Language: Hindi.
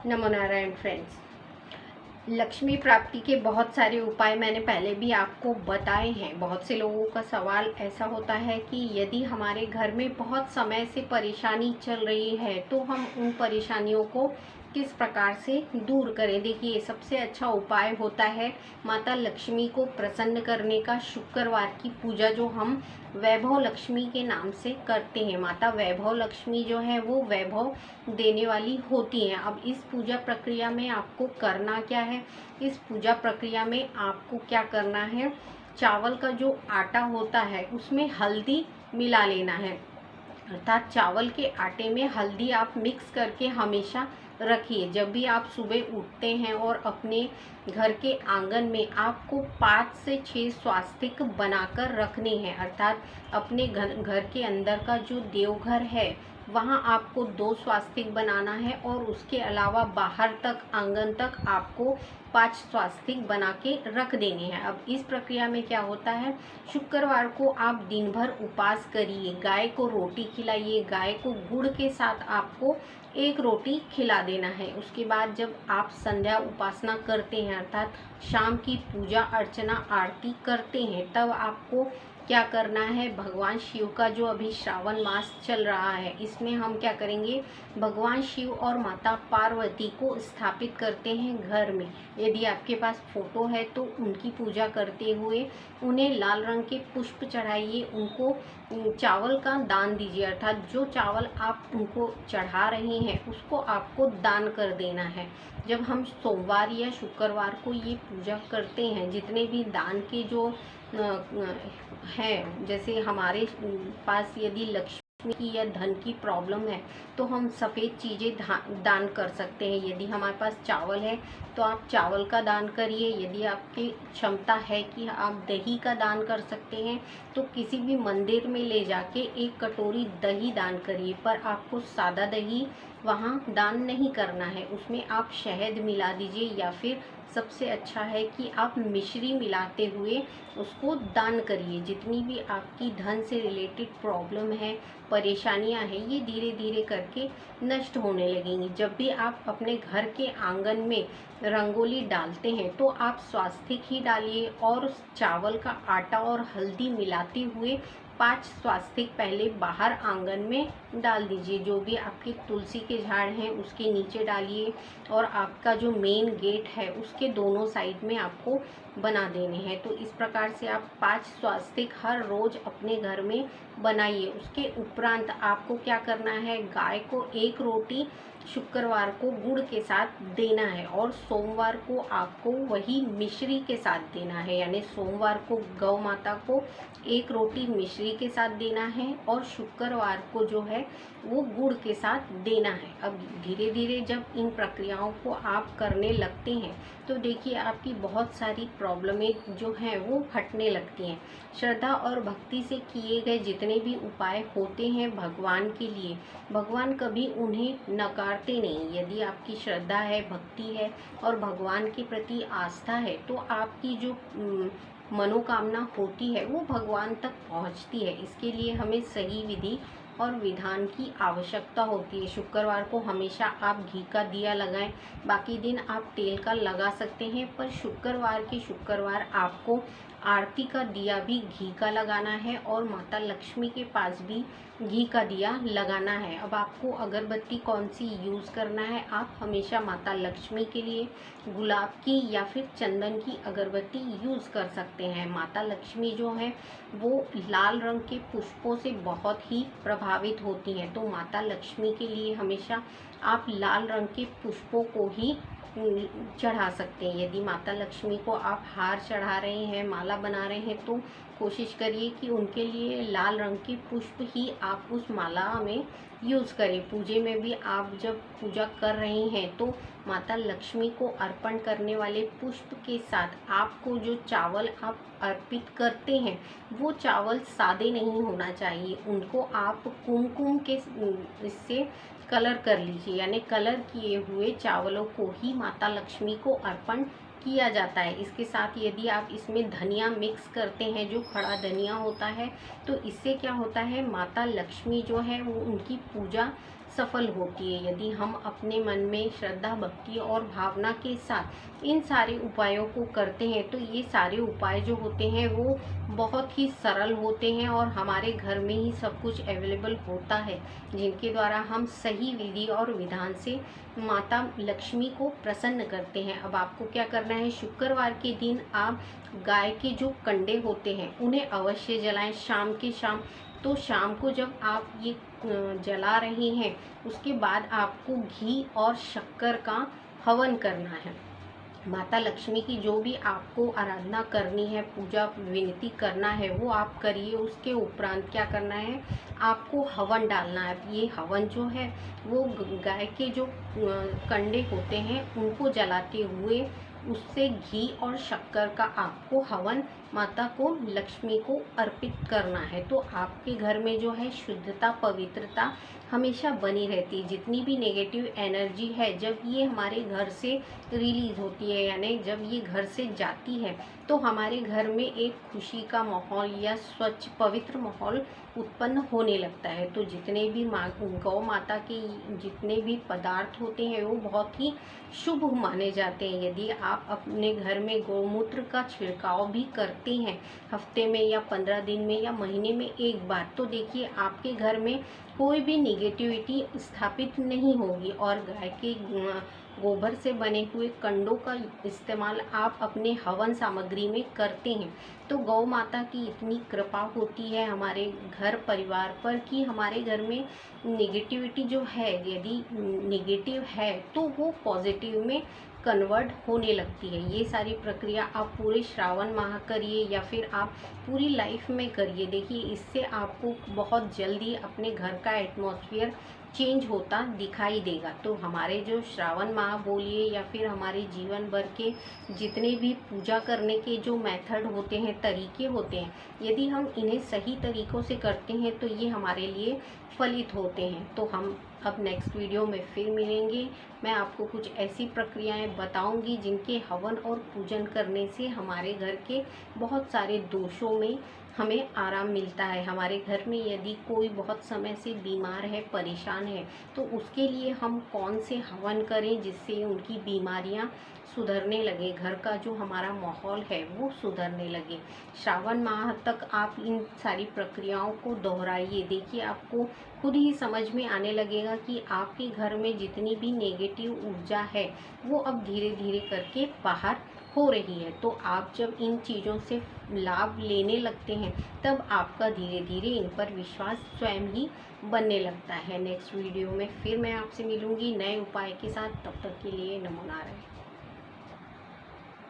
नमो नारायण फ्रेंड्स। लक्ष्मी प्राप्ति के बहुत सारे उपाय मैंने पहले भी आपको बताए हैं। बहुत से लोगों का सवाल ऐसा होता है कि यदि हमारे घर में बहुत समय से परेशानी चल रही है तो हम उन परेशानियों को किस प्रकार से दूर करें। देखिए, सबसे अच्छा उपाय होता है माता लक्ष्मी को प्रसन्न करने का शुक्रवार की पूजा, जो हम वैभव लक्ष्मी के नाम से करते हैं। माता वैभव लक्ष्मी जो है वो वैभव देने वाली होती हैं। अब इस पूजा प्रक्रिया में आपको करना क्या है? इस पूजा प्रक्रिया में आपको क्या करना है, चावल का जो आटा होता है उसमें हल्दी मिला लेना है। अर्थात चावल के आटे में हल्दी आप मिक्स करके हमेशा रखिए। जब भी आप सुबह उठते हैं और अपने घर के आंगन में आपको 5 से 6 स्वास्तिक बनाकर रखने हैं। अर्थात अपने घर के अंदर का जो देवघर है वहाँ आपको 2 स्वास्तिक बनाना है और उसके अलावा बाहर तक, आंगन तक आपको 5 स्वास्तिक बना के रख देने हैं। अब इस प्रक्रिया में क्या होता है, शुक्रवार को आप दिन भर उपवास करिए, गाय को रोटी खिलाइए। गाय को गुड़ के साथ आपको 1 रोटी खिला देना है। उसके बाद जब आप संध्या उपासना करते हैं, अर्थात शाम की पूजा अर्चना आरती करते हैं, तब आपको क्या करना है, भगवान शिव का जो अभी श्रावण मास चल रहा है इसमें हम क्या करेंगे, भगवान शिव और माता पार्वती को स्थापित करते हैं घर में। यदि आपके पास फोटो है तो उनकी पूजा करते हुए उन्हें लाल रंग के पुष्प चढ़ाइए, उनको चावल का दान दीजिए। अर्थात जो चावल आप उनको चढ़ा रहे हैं उसको आपको दान कर देना है। जब हम सोमवार या शुक्रवार को ये पूजा करते हैं, जितने भी दान के जो है, जैसे हमारे पास यदि लक्ष्मी की या धन की प्रॉब्लम है तो हम सफ़ेद चीज़ें दान कर सकते हैं। यदि हमारे पास चावल है तो आप चावल का दान करिए। यदि आपकी क्षमता है कि आप दही का दान कर सकते हैं तो किसी भी मंदिर में ले जाके 1 कटोरी दही दान करिए। पर आपको सादा दही वहाँ दान नहीं करना है, उसमें आप शहद मिला दीजिए, या फिर सबसे अच्छा है कि आप मिश्री मिलाते हुए उसको दान करिए। जितनी भी आपकी धन से रिलेटेड प्रॉब्लम है, परेशानियां हैं, ये धीरे धीरे करके नष्ट होने लगेंगी। जब भी आप अपने घर के आंगन में रंगोली डालते हैं तो आप स्वास्तिक ही डालिए और चावल का आटा और हल्दी मिलाते हुए 5 स्वास्तिक पहले बाहर आंगन में डाल दीजिए। जो भी आपके तुलसी के झाड़ हैं उसके नीचे डालिए और आपका जो मेन गेट है उसके दोनों साइड में आपको बना देने हैं। तो इस प्रकार से आप 5 स्वास्तिक हर रोज अपने घर में बनाइए। उसके उपरांत आपको क्या करना है, गाय को 1 रोटी शुक्रवार को गुड़ के साथ देना है और सोमवार को आपको वही मिश्री के साथ देना है। यानी सोमवार को गौ माता को 1 रोटी मिश्री के साथ देना है और शुक्रवार को जो है वो गुड़ के साथ देना है। अब धीरे धीरे जब इन प्रक्रियाओं को आप करने लगते हैं तो देखिए आपकी बहुत सारी प्रॉब्लमें जो हैं वो हटने लगती हैं। श्रद्धा और भक्ति से किए गए जितने भी उपाय होते हैं भगवान के लिए, भगवान कभी उन्हें नकारते नहीं। यदि आपकी श्रद्धा है, भक्ति है और भगवान के प्रति आस्था है तो आपकी जो मनोकामना होती है वो भगवान तक पहुंचती है। इसके लिए हमें सही विधि और विधान की आवश्यकता होती है। शुक्रवार को हमेशा आप घी का दिया लगाएं, बाकी दिन आप तेल का लगा सकते हैं, पर शुक्रवार के शुक्रवार आपको आरती का दिया भी घी का लगाना है और माता लक्ष्मी के पास भी घी का दिया लगाना है। अब आपको अगरबत्ती कौन सी यूज़ करना है, आप हमेशा माता लक्ष्मी के लिए गुलाब की या फिर चंदन की अगरबत्ती यूज़ कर सकते हैं। माता लक्ष्मी जो है वो लाल रंग के पुष्पों से बहुत ही प्रभावित होती हैं, तो माता लक्ष्मी के लिए हमेशा आप लाल रंग के पुष्पों को ही चढ़ा सकते हैं। यदि माता लक्ष्मी को आप हार चढ़ा रहे हैं, माला बना रहे हैं, तो कोशिश करिए कि उनके लिए लाल रंग के पुष्प ही आप उस माला में यूज़ करें। पूजे में भी आप जब पूजा कर रहे हैं तो माता लक्ष्मी को अर्पण करने वाले पुष्प के साथ आपको जो चावल आप अर्पित करते हैं वो चावल सादे नहीं होना चाहिए, उनको आप कुमकुम के इससे कलर कर लीजिए। यानी कलर किए हुए चावलों को ही माता लक्ष्मी को अर्पण किया जाता है। इसके साथ यदि आप इसमें धनिया मिक्स करते हैं, जो खड़ा धनिया होता है, तो इससे क्या होता है, माता लक्ष्मी जो है वो उनकी पूजा सफल होती है। यदि हम अपने मन में श्रद्धा, भक्ति और भावना के साथ इन सारे उपायों को करते हैं तो ये सारे उपाय जो होते हैं वो बहुत ही सरल होते हैं और हमारे घर में ही सब कुछ अवेलेबल होता है, जिनके द्वारा हम सही विधि और विधान से माता लक्ष्मी को प्रसन्न करते हैं। अब आपको क्या करना है, शुक्रवार के दिन आप गाय के जो कंडे होते हैं उन्हें अवश्य जलाएं शाम के शाम। तो शाम को जब आप ये जला रहे हैं उसके बाद आपको घी और शक्कर का हवन करना है। माता लक्ष्मी की जो भी आपको आराधना करनी है, पूजा विनती करना है वो आप करिए। उसके उपरांत क्या करना है, आपको हवन डालना है। ये हवन जो है वो गाय के जो कंडे होते हैं उनको जलाते हुए उससे घी और शक्कर का आपको हवन माता को लक्ष्मी को अर्पित करना है। तो आपके घर में जो है शुद्धता, पवित्रता हमेशा बनी रहती है। जितनी भी नेगेटिव एनर्जी है जब ये हमारे घर से रिलीज होती है, यानी जब ये घर से जाती है तो हमारे घर में एक खुशी का माहौल या स्वच्छ पवित्र माहौल उत्पन्न होने लगता है। तो जितने भी गौ माता के जितने भी पदार्थ होते हैं वो बहुत ही शुभ माने जाते हैं। यदि आप अपने घर में गौमूत्र का छिड़काव भी करते हैं हफ्ते में या 15 दिन में या महीने में एक बार, तो देखिए आपके घर में कोई भी निगेटिविटी स्थापित नहीं होगी। और गाय के गोबर से बने हुए कंडों का इस्तेमाल आप अपने हवन सामग्री में करते हैं तो गौ माता की इतनी कृपा होती है हमारे घर परिवार पर कि हमारे घर में नेगेटिविटी जो है, यदि नेगेटिव है तो वो पॉजिटिव में कन्वर्ट होने लगती है। ये सारी प्रक्रिया आप पूरे श्रावण माह करिए या फिर आप पूरी लाइफ में करिए। देखिए इससे आपको बहुत जल्दी अपने घर का एटमॉस्फेयर चेंज होता दिखाई देगा। तो हमारे जो श्रावण माह बोलिए या फिर हमारे जीवन भर के जितने भी पूजा करने के जो मेथड होते हैं, तरीके होते हैं, यदि हम इन्हें सही तरीक़ों से करते हैं तो ये हमारे लिए फलित होते हैं। तो हम अब नेक्स्ट वीडियो में फिर मिलेंगे। मैं आपको कुछ ऐसी प्रक्रियाएं बताऊंगी जिनके हवन और पूजन करने से हमारे घर के बहुत सारे दोषों में हमें आराम मिलता है। हमारे घर में यदि कोई बहुत समय से बीमार है, परेशान है, तो उसके लिए हम कौन से हवन करें जिससे उनकी बीमारियां सुधरने लगे, घर का जो हमारा माहौल है वो सुधरने लगे। श्रावण माह तक आप इन सारी प्रक्रियाओं को दोहराइए। देखिए आपको खुद ही समझ में आने लगेगा कि आपके घर में जितनी भी नेगेटिव ऊर्जा है वो अब धीरे धीरे करके बाहर हो रही है। तो आप जब इन चीज़ों से लाभ लेने लगते हैं तब आपका धीरे धीरे इन पर विश्वास स्वयं ही बनने लगता है। नेक्स्ट वीडियो में फिर मैं आपसे मिलूंगी नए उपाय के साथ। तब तक के लिए नमो नारायण।